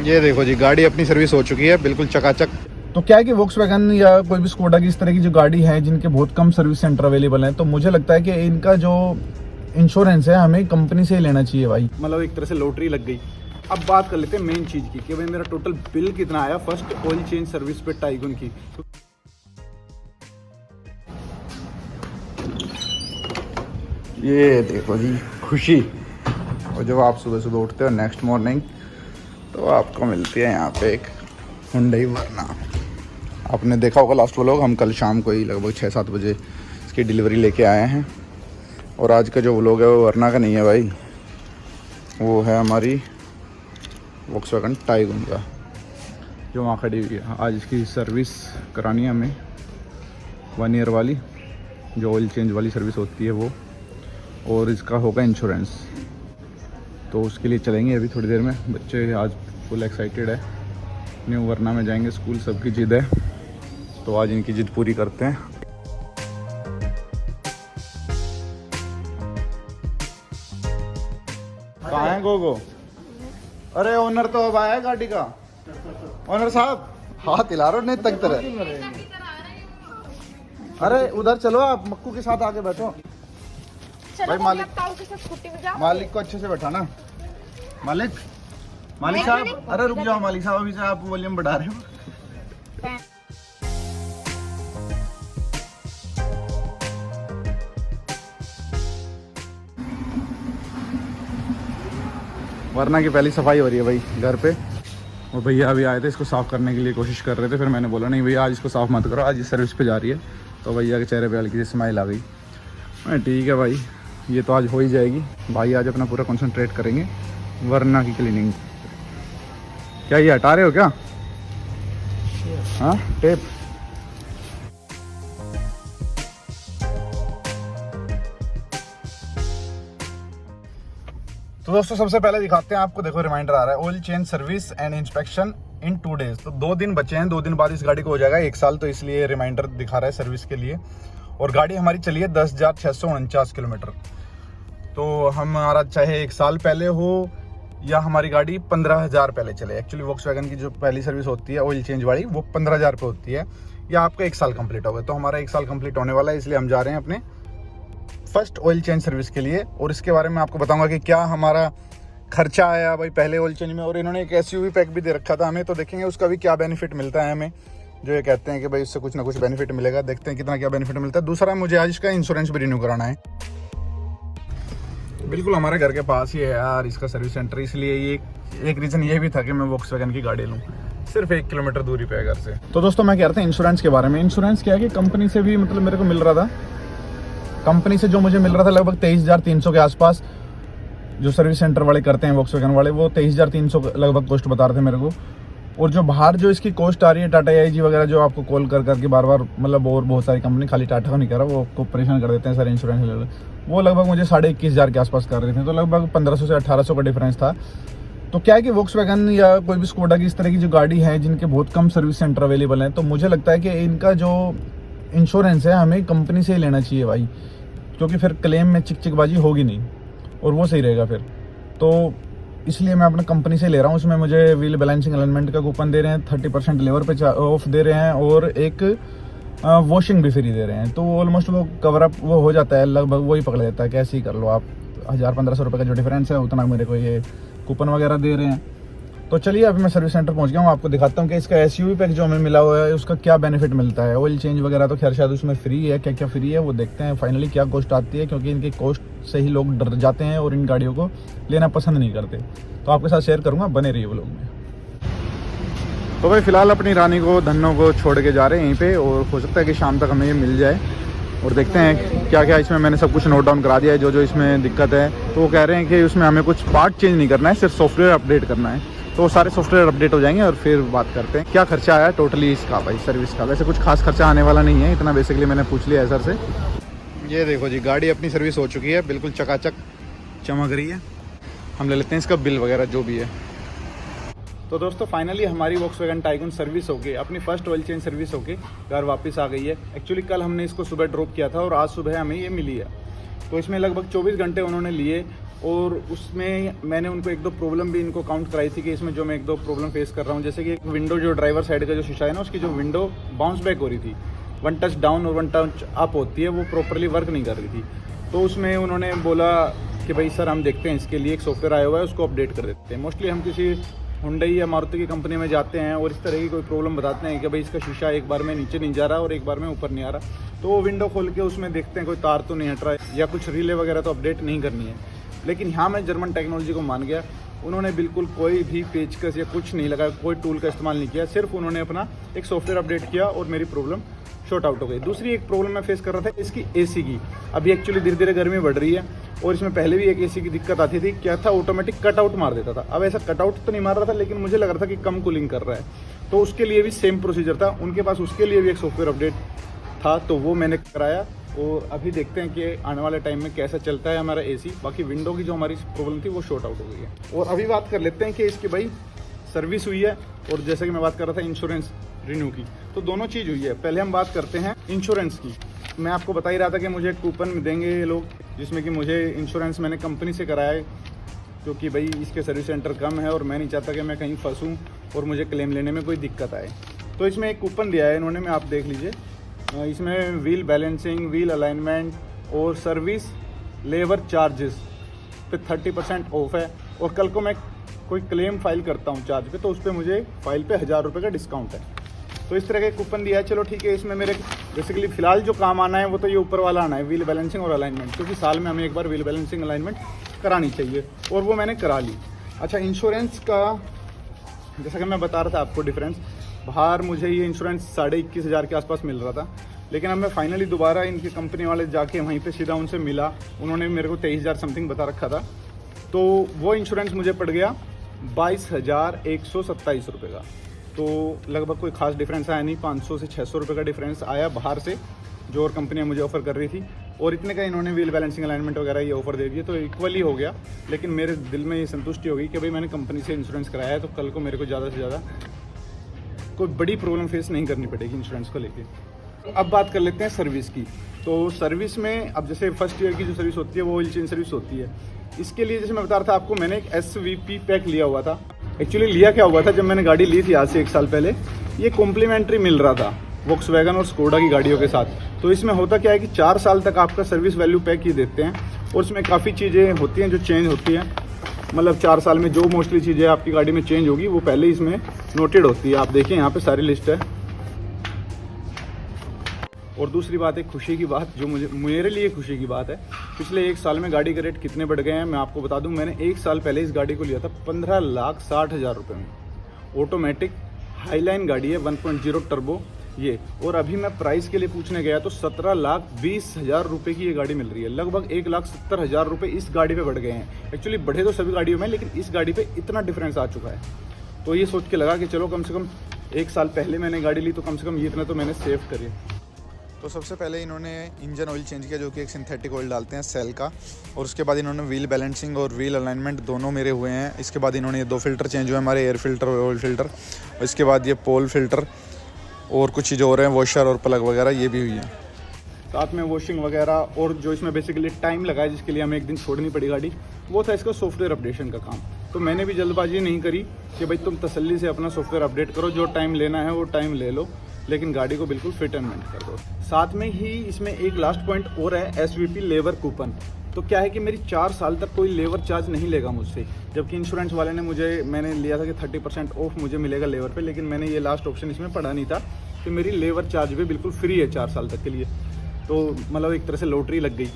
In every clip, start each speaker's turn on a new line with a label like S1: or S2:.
S1: ये देखो जी, गाड़ी अपनी सर्विस हो चुकी है, बिल्कुल चकाचक।
S2: तो क्या है कि वोक्सवैगन या कोई भी स्कोडा की इस तरह की जो गाड़ी है जिनके बहुत कम सर्विस सेंटर अवेलेबल हैं, तो मुझे लगता है कि इनका जो इंश्योरेंस है हमें कंपनी से ही लेना चाहिए भाई।
S1: मतलब एक तरह से लॉटरी लग गई। अब बात कर लेते हैं मेन चीज़ की कि भाई मेरा टोटल बिल कितना आया फर्स्ट ऑयल चेंज सर्विस पे टाइगन की। ये देखो जी खुशी। और जब आप सुबह सुबह उठते हो नेक्स्ट मॉर्निंग तो आपको मिलती है यहाँ पे एक हुंडई वरना। आपने देखा होगा लास्ट व्लॉग, हम कल शाम को ही लगभग 6-7 बजे इसकी डिलीवरी लेके आए हैं। और आज का जो व्लॉग है वो वरना का नहीं है भाई, वो है हमारी वोक्सवैगन टाइगन का जो वहाँ खड़ी हुई है। आज इसकी सर्विस करानी है हमें 1 ईयर वाली, जो ऑयल चेंज वाली सर्विस होती है वो, और इसका होगा इंश्योरेंस। तो उसके लिए चलेंगे अभी थोड़ी देर में। बच्चे आज फुल एक्साइटेड है, न्यू वरना में जाएंगे स्कूल, सबकी जिद है, तो आज इनकी जिद पूरी करते हैं। कहाँ है गोगो? अरे ओनर तो अब आया गाड़ी का। ओनर साहब हाथ हिला रहे हो नहीं तक तरह। अरे उधर चलो, आप मक्कू के साथ आके बैठो भाई। मालिक को अच्छे से बैठाना। मालिक साहब, अरे रुक जाओ मालिक साहब, अभी से आप वॉल्यूम बढ़ा रहे हो। वरना की पहली सफाई हो रही है भाई घर पे। और भैया अभी आए थे इसको साफ़ करने के लिए, कोशिश कर रहे थे, फिर मैंने बोला नहीं भैया आज इसको साफ़ मत करो, आज इस सर्विस पे जा रही है। तो भैया के चेहरे पे हल्की सी स्माइल आ गई। ठीक है भाई, ये तो आज हो ही जाएगी भाई। आज अपना पूरा कंसंट्रेट करेंगे वरना की क्लीनिंग। क्या ये हटा रहे हो क्या? हाँ टेप। तो दोस्तों सबसे पहले दिखाते हैं आपको, देखो रिमाइंडर आ रहा है, oil change service and inspection in 2 days. तो 2 दिन बचे हैं, 2 दिन बाद इस गाड़ी को हो जाएगा 1 साल, तो इसलिए रिमाइंडर दिखा रहा है सर्विस के लिए। और गाड़ी हमारी चली है 10,649 किलोमीटर। तो हमारा चाहे 1 साल पहले हो या हमारी गाड़ी 15,000 पहले चले, एक्चुअली वोक्सवैगन की जो पहली सर्विस होती है ऑयल चेंज वाली वो 15,000 पे होती है, या आपका 1 साल कंप्लीट हो गया। तो हमारा 1 साल कंप्लीट होने वाला है, इसलिए हम जा रहे हैं अपने फर्स्ट ऑयल चेंज सर्विस के लिए। और इसके बारे में आपको बताऊंगा कि क्या हमारा खर्चा आया भाई पहले ऑयल चेंज में। और इन्होंने एक SUV पैक भी दे रखा था हमें, तो देखेंगे उसका भी क्या बेनिफिट मिलता है हमें। जो ये कहते हैं कि भाई उससे कुछ ना कुछ बेनिफिट मिलेगा, देखते हैं कितना क्या बेनिफिट मिलता है। दूसरा मुझे आज इसका इंश्योरेंस भी रिन्यू कराना है। बिल्कुल हमारे घर के पास ही है यार इसका सर्विस सेंटर, इसलिए ये एक रीज़न ये भी था कि मैं वोक्सवैगन की गाड़ी लूँ। सिर्फ 1 किलोमीटर दूरी पे है घर से। तो दोस्तों मैं कह रहा था इंश्योरेंस के बारे में। इंश्योरेंस क्या है कि कंपनी से भी मतलब मेरे को मिल रहा था, कंपनी से जो मुझे मिल रहा था लगभग 23,300 के आसपास। जो सर्विस सेंटर वाले करते हैं वोक्सवैगन वाले, वो 23,300 लगभग कॉस्ट बता रहे थे मेरे को। और जो बाहर जो इसकी कॉस्ट आ रही है टाटा AIG वगैरह, जो आपको कॉल कर करके बार बार, मतलब और बहुत सारी कंपनी, खाली टाटा को नहीं कह रहा, वो आपको परेशान कर देते हैं सारे इंश्योरेंस, वो लगभग मुझे 21,500 के आसपास कर रहे थे। तो लगभग 1,500 से 1,800 का डिफरेंस था। तो क्या है कि वोक्सवैगन या कोई भी स्कोडा की इस तरह की जो गाड़ी है जिनके बहुत कम सर्विस सेंटर अवेलेबल हैं, तो मुझे लगता है कि इनका जो इंश्योरेंस है हमें कंपनी से ही लेना चाहिए भाई, क्योंकि फिर क्लेम में चिकचिकबाजी होगी नहीं और वो सही रहेगा फिर। तो इसलिए मैं अपने कंपनी से ले रहा हूँ। उसमें मुझे व्हील बैलेंसिंग अलाइनमेंट का कूपन दे रहे हैं, 30% लेवर पे ऑफ दे रहे हैं, और एक वॉशिंग भी फ्री दे रहे हैं। तो ऑलमोस्ट वो कवर अप वो हो जाता है, लगभग वही पकड़ लेता है। कैसे ही कर लो आप, 1,000-1,500 रुपये का जो डिफरेंस है उतना मेरे को ये कूपन वगैरह दे रहे हैं। तो चलिए अभी मैं सर्विस सेंटर पहुंच गया हूँ, आपको दिखाता हूँ कि इसका SUV पैक जो हमें मिला हुआ है उसका क्या बेनिफिट मिलता है। ऑयल चेंज वगैरह तो खैर शायद उसमें फ्री है, क्या क्या फ्री है वो देखते हैं फाइनली क्या कॉस्ट आती है, क्योंकि इनकी कॉस्ट से ही लोग डर जाते हैं और इन गाड़ियों को लेना पसंद नहीं करते। तो आपके साथ शेयर करूँगा, बने रहिए व्लॉग में। तो भाई फिलहाल अपनी रानी को, धन्नो को छोड़ के जा रहे हैं यहीं पे, और हो सकता है कि शाम तक हमें ये मिल जाए। और देखते हैं क्या क्या इसमें, मैंने सब कुछ नोट डाउन करा दिया है जो जो इसमें दिक्कत है। तो वो कह रहे हैं कि उसमें हमें कुछ पार्ट चेंज नहीं करना है, सिर्फ सॉफ्टवेयर अपडेट करना है। तो सारे सॉफ्टवेयर अपडेट हो जाएंगे और फिर बात करते हैं क्या खर्चा आया टोटली इसका भाई सर्विस का। वैसे कुछ खास खर्चा आने वाला नहीं है, इतना बेसिकली मैंने पूछ लिया है सर से। ये देखो जी, गाड़ी अपनी सर्विस हो चुकी है, बिल्कुल चकाचक चमक रही है। हम ले लेते हैं इसका बिल वगैरह जो भी है। तो दोस्तों फाइनली हमारी वोक्सवैगन टाइगन सर्विस होके, अपनी फर्स्ट ऑयल चेंज सर्विस होके घर वापस आ गई है। एक्चुअली कल हमने इसको सुबह ड्रॉप किया था और आज सुबह हमें ये मिली है। तो इसमें लगभग 24 घंटे उन्होंने लिए और उसमें मैंने उनको 1-2 प्रॉब्लम भी इनको काउंट कराई थी कि इसमें जो मैं 1-2 प्रॉब्लम फेस कर रहा हूँ, जैसे कि एक विंडो जो ड्राइवर साइड का जो शीशा है ना, उसकी जो विंडो बाउंस बैक हो रही थी, 1 टच डाउन और 1 टच अप होती है, वो प्रॉपरली वर्क नहीं कर रही थी। तो उसमें उन्होंने बोला कि भाई सर हम देखते हैं, इसके लिए एक सॉफ्टवेयर आया हुआ है, उसको अपडेट कर देते हैं। मोस्टली हम किसी हुंडई या मारुति की कंपनी में जाते हैं और इस तरह की कोई प्रॉब्लम बताते हैं कि भाई इसका शीशा एक बार में नीचे नहीं जा रहा और एक बार में ऊपर नहीं आ रहा, तो वो विंडो खोल के उसमें देखते हैं कोई तार तो नहीं हट रहा है या कुछ रिले वगैरह तो अपडेट नहीं करनी है। लेकिन यहाँ मैं जर्मन टेक्नोलॉजी को मान गया, उन्होंने बिल्कुल कोई भी पेचकस या कुछ नहीं लगाया, कोई टूल का इस्तेमाल नहीं किया, सिर्फ उन्होंने अपना एक सॉफ्टवेयर अपडेट किया और मेरी प्रॉब्लम शॉर्ट आउट हो गई। दूसरी एक प्रॉब्लम मैं फेस कर रहा था इसकी एसी की। अभी एक्चुअली धीरे धीरे गर्मी बढ़ रही है और इसमें पहले भी एक एसी की दिक्कत आती थी, क्या था ऑटोमेटिक कटआउट मार देता था। अब ऐसा कटआउट तो नहीं मार रहा था, लेकिन मुझे लग रहा था कि कम कूलिंग कर रहा है, तो उसके लिए भी सेम प्रोसीजर था उनके पास, उसके लिए भी एक सॉफ्टवेयर अपडेट था, तो वो मैंने कराया और अभी देखते हैं कि आने वाले टाइम में कैसा चलता है हमारा एसी। बाकी विंडो की जो हमारी प्रॉब्लम थी वो शॉर्ट आउट हो गई है। और अभी बात कर लेते हैं कि इसकी भाई सर्विस हुई है और जैसे कि मैं बात कर रहा था इंश्योरेंस रिन्यू की, तो दोनों चीज़ हुई है। पहले हम बात करते हैं इंश्योरेंस की। मैं आपको बता ही रहा था कि मुझे कूपन देंगे ये लोग, जिसमें कि मुझे इंश्योरेंस मैंने कंपनी से कराया है, क्योंकि भाई इसके सर्विस सेंटर कम है और मैं नहीं चाहता कि मैं कहीं फंसूँ और मुझे क्लेम लेने में कोई दिक्कत आए। तो इसमें एक कूपन दिया है इन्होंने, मैं आप देख लीजिए। इसमें व्हील बैलेंसिंग, व्हील अलाइनमेंट और सर्विस लेबर चार्जेस पे 30% ऑफ है। और कल को मैं कोई क्लेम फाइल करता हूँ चार्ज पे, तो उस पर मुझे फाइल पे 1000 रुपये का डिस्काउंट है। तो इस तरह का कूपन दिया है। चलो ठीक है, इसमें मेरे बेसिकली फ़िलहाल जो काम आना है वो तो ये ऊपर वाला आना है, व्हील बैलेंसिंग और अलाइनमेंट, क्योंकि साल में हमें एक बार व्हील बैलेंसिंग अलाइनमेंट करानी चाहिए और वो मैंने करा ली। अच्छा, इंश्योरेंस का जैसा कि मैं बता रहा था आपको डिफरेंस, बाहर मुझे ये इंश्योरेंस 21,500 के आसपास मिल रहा था, लेकिन अब मैं फाइनली दोबारा इनकी कंपनी वाले जाके वहीं पे सीधा उनसे मिला, उन्होंने मेरे को 23,000 समथिंग बता रखा था, तो वो इंश्योरेंस मुझे पड़ गया 22,127 रुपये का। तो लगभग कोई खास डिफरेंस आया नहीं, 500 से 600 रुपये का डिफरेंस आया बाहर से, जो और कंपनियाँ मुझे ऑफ़र कर रही थी, और इतने का इन्होंने व्हील बैलेंसिंग अलाइनमेंट वगैरह ये ऑफर दे दिए, तो इक्वली हो गया। लेकिन मेरे दिल में ये संतुष्टि होगी कि भाई मैंने कंपनी से इंश्योरेंस कराया है, तो कल को मेरे को ज़्यादा से ज़्यादा कोई बड़ी प्रॉब्लम फेस नहीं करनी पड़ेगी इंश्योरेंस को लेके। अब बात कर लेते हैं सर्विस की। तो सर्विस में अब जैसे फर्स्ट ईयर की जो सर्विस होती है वो ऑयल चेंज सर्विस होती है। इसके लिए जैसे मैं बता रहा था आपको, मैंने एक SVP पैक लिया हुआ था। एक्चुअली लिया क्या हुआ था, जब मैंने गाड़ी ली थी आज से 1 साल पहले, ये कॉम्प्लीमेंट्री मिल रहा था वॉक्सवैगन और स्कोडा की गाड़ियों के साथ। तो इसमें होता क्या है कि 4 साल तक आपका सर्विस वैल्यू पैक ही देते हैं, और इसमें काफ़ी चीज़ें होती हैं जो चेंज होती हैं। मतलब 4 साल में जो मोस्टली चीज़ें आपकी गाड़ी में चेंज होगी वो पहले इसमें नोटेड होती है। आप देखिए यहाँ पे सारी लिस्ट है। और दूसरी बात, एक खुशी की बात जो मेरे लिए खुशी की बात है, पिछले 1 साल में गाड़ी के रेट कितने बढ़ गए हैं मैं आपको बता दूं। मैंने 1 साल पहले इस गाड़ी को लिया था 15,60,000 रुपये में। ऑटोमेटिक हाईलाइन गाड़ी है, 1.0 टर्बो ये, और अभी मैं प्राइस के लिए पूछने गया तो 17,20,000 रुपये की ये गाड़ी मिल रही है। लगभग 1,70,000 रुपये इस गाड़ी पे बढ़ गए हैं। एक्चुअली बढ़े तो सभी गाड़ियों में, लेकिन इस गाड़ी पे इतना डिफरेंस आ चुका है। तो ये सोच के लगा कि चलो कम से कम 1 साल पहले मैंने गाड़ी ली, तो कम से कम ये इतना तो मैंने सेव करिए।
S2: तो सबसे पहले इन्होंने इंजन ऑयल चेंज किया, जो कि एक सिंथेटिक ऑयल डालते हैं सेल का, और उसके बाद इन्होंने व्हील बैलेंसिंग और व्हील अलाइनमेंट दोनों मेरे हुए हैं। इसके बाद इन्होंने ये 2 फिल्टर चेंज हुए हमारे, एयर फिल्टर और ऑयल फिल्टर, और इसके बाद ये पोल फिल्टर और कुछ चीज़ें और हैं, वॉशर और प्लग वगैरह ये भी हुई है।
S1: साथ में वॉशिंग वगैरह, और जो इसमें बेसिकली टाइम लगा है जिसके लिए हमें 1 दिन छोड़नी पड़ी गाड़ी, वो था इसका सॉफ्टवेयर अपडेशन का काम। तो मैंने भी जल्दबाजी नहीं करी कि भाई तुम तसल्ली से अपना सॉफ्टवेयर अपडेट करो, जो टाइम लेना है वो टाइम ले लो, लेकिन गाड़ी को बिल्कुल फिट एंड मेंट कर दो। साथ में ही इसमें एक लास्ट पॉइंट और है, SVP लेबर कूपन। तो क्या है कि मेरी 4 साल तक कोई लेबर चार्ज नहीं लेगा मुझसे, जबकि इंश्योरेंस वाले ने मैंने लिया था कि 30% ऑफ मुझे मिलेगा लेबर पे, लेकिन मैंने ये लास्ट ऑप्शन इसमें पढ़ा नहीं था कि मेरी लेबर चार्ज भी बिल्कुल फ्री है 4 साल तक के लिए। तो मतलब एक तरह से लॉटरी लग गई।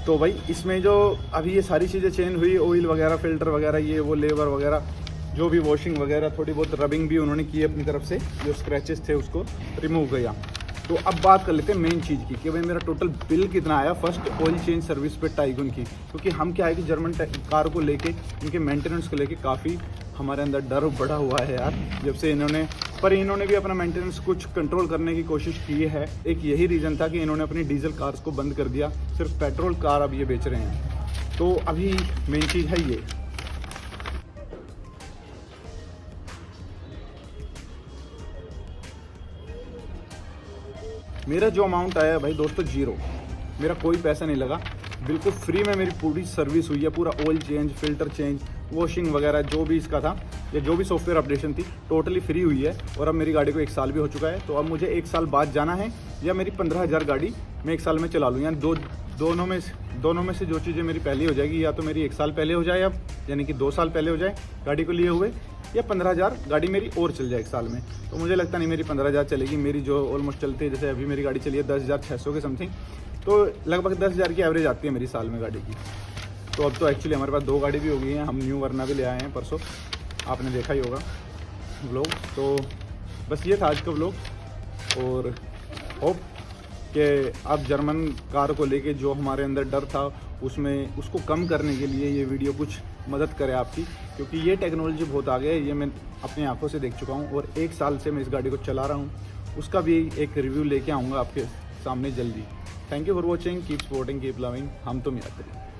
S1: तो भाई इसमें जो अभी ये सारी चीज़ें चेंज हुई, ऑयल वगैरह, फिल्टर वगैरह, ये वो लेबर वगैरह, जो भी वॉशिंग वगैरह, थोड़ी बहुत रबिंग भी उन्होंने की अपनी तरफ से, जो स्क्रैचेस थे उसको रिमूव किया। तो अब बात कर लेते हैं मेन चीज़ की कि भाई मेरा टोटल बिल कितना आया फर्स्ट ऑयल चेंज सर्विस पे टाइगन की। क्योंकि हम क्या है कि जर्मन कार को लेके, इनके मेंटेनेंस को लेके काफ़ी हमारे अंदर डर बढ़ा हुआ है यार, जब से इन्होंने भी अपना मेंटेनेंस कुछ कंट्रोल करने की कोशिश की है। एक यही रीज़न था कि इन्होंने अपनी डीजल कार्स को बंद कर दिया, सिर्फ पेट्रोल कार अब ये बेच रहे हैं। तो अभी मेन चीज़ है ये। मेरा जो अमाउंट आया भाई दोस्तों 0, मेरा कोई पैसा नहीं लगा। बिल्कुल फ्री में मेरी पूरी सर्विस हुई है, पूरा oil change, filter change, washing वगैरह जो भी इसका था या जो भी सॉफ्टवेयर अपडेशन थी टोटली फ्री हुई है। और अब मेरी गाड़ी को 1 साल भी हो चुका है, तो अब मुझे 1 साल बाद जाना है या मेरी 15,000 गाड़ी मैं 1 साल में चला लूँ, यानी दोनों में से जो चीज़ें मेरी पहली हो जाएगी, या तो मेरी 1 साल पहले हो जाए यानी कि 2 साल पहले हो जाए गाड़ी को लिए हुए, या 15,000 गाड़ी मेरी और चल जाए 1 साल में। तो मुझे लगता नहीं मेरी 15,000 चलेगी, मेरी जो ऑलमोस्ट चलती है, जैसे अभी मेरी गाड़ी चली है 10,600 के समथिंग, तो लगभग 10,000 की एवरेज आती है मेरी साल में गाड़ी की। तो अब तो एक्चुअली हमारे पास 2 गाड़ी भी हो गई हैं, हम न्यू वरना भी ले आए हैं परसों, आपने देखा ही होगा व्लॉग। तो बस ये था आज का व्लॉग, और होप कि अब जर्मन कार को लेके जो हमारे अंदर डर था उसको कम करने के लिए ये वीडियो कुछ मदद करे आपकी, क्योंकि ये टेक्नोलॉजी बहुत आगे है, ये मैं अपनी आंखों से देख चुका हूँ और 1 साल से मैं इस गाड़ी को चला रहा हूँ। उसका भी एक रिव्यू लेके आऊँगा आपके सामने जल्दी। Thank you for watching, keep supporting, keep loving, हम तुम याद करें।